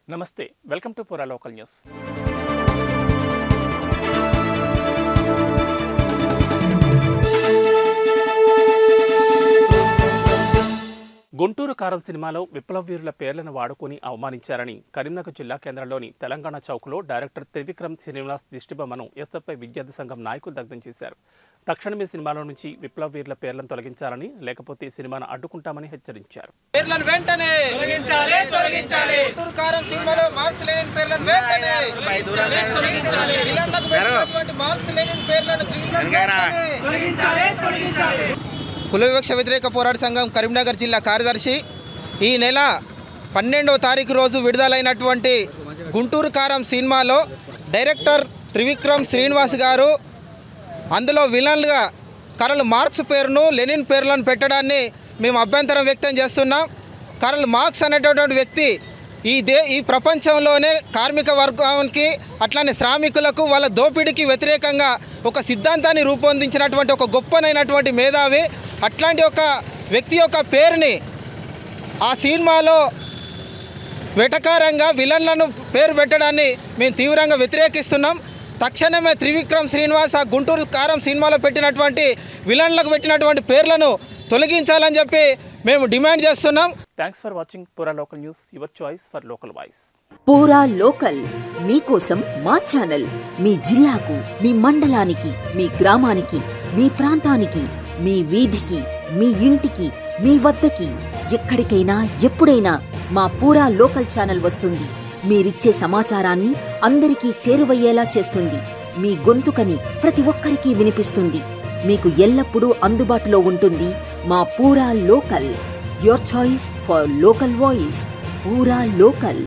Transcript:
నమస్తే welcome to పూరా local news Guntur కారం సినిమాలో విప్లవ వీరుల పేర్లను వాడుకొని అవమానించారని కరీంనగర్ జిల్లా కేంద్రంలోని తెలంగాణ చౌక్లో డైరెక్టర్ త్రివిక్రమ్ శ్రీనివాస్ దిష్టిబొమ్మను ఎస్ఎఫ్ఐ విద్యార్థి సంఘం నాయకులు దగ్ధం చేశారు. తక్షణమే సినిమాలో నుంచి విప్లవ వీరుల పేర్లను తొలగించాలని లేకపోతే సినిమాను అడ్డుకుంటామని హెచ్చరించారు. కుల వివక్ష వ్యతిరేక పోరాట సంఘం కరీంనగర్ జిల్లా కార్యదర్శి ఈ నెల 12వ తారీఖు రోజు విడుదలైనటువంటి గుంటూరు కారం సినిమాలో డైరెక్టర్ త్రివిక్రమ్ శ్రీనివాస్ గారు అందులో విలన్లుగా కరల్ మార్క్స్ పేరును లెనిన్ పేర్లను పెట్టడాన్ని మేము అభ్యంతరం వ్యక్తం చేస్తున్నాం. కరల్ మార్క్స్ అనేటటువంటి వ్యక్తి ఈ ప్రపంచంలోనే కార్మిక వర్గానికి అట్లానే శ్రామికులకు వాళ్ళ దోపిడీకి వ్యతిరేకంగా ఒక సిద్ధాంతాన్ని రూపొందించినటువంటి ఒక గొప్పనైనటువంటి మేధావి. అట్లాంటి ఒక వ్యక్తి యొక్క పేరుని ఆ సినిమాలో వెటకారంగా విలన్లను పేరు పెట్టడాన్ని మేము తీవ్రంగా వ్యతిరేకిస్తున్నాం. తక్షణమే త్రివిక్రమ్ శ్రీనివాస్ ఆ గుంటూరు కారం సినిమాలో పెట్టినటువంటి విలన్లకు పెట్టినటువంటి పేర్లను తొలగించాలని చెప్పి మేము డిమాండ్ చేస్తున్నాం. థ్యాంక్స్ ఫర్ వాచింగ్ పూరా local news, your choice for local voice. పూరా లోకల్ మీకోసం మా ఛానల్ మీ జిల్లాకు, మీ మండలానికి, మీ గ్రామానికి, మీ ప్రాంతానికి, మీ వీధికి, మీ ఇంటికి, మీ వద్దకి, ఎక్కడికైనా ఎప్పుడైనా మా పూరా లోకల్ ఛానల్ వస్తుంది. మీరిచ్చే సమాచారాన్ని అందరికీ చేరువయ్యేలా చేస్తుంది. మీ గొంతుకని ప్రతి ఒక్కరికి వినిపిస్తుంది. మీకు ఎల్లప్పుడూ అందుబాటులో ఉంటుంది మా పూరా local. Your choice for local voice. పూరా లోకల్.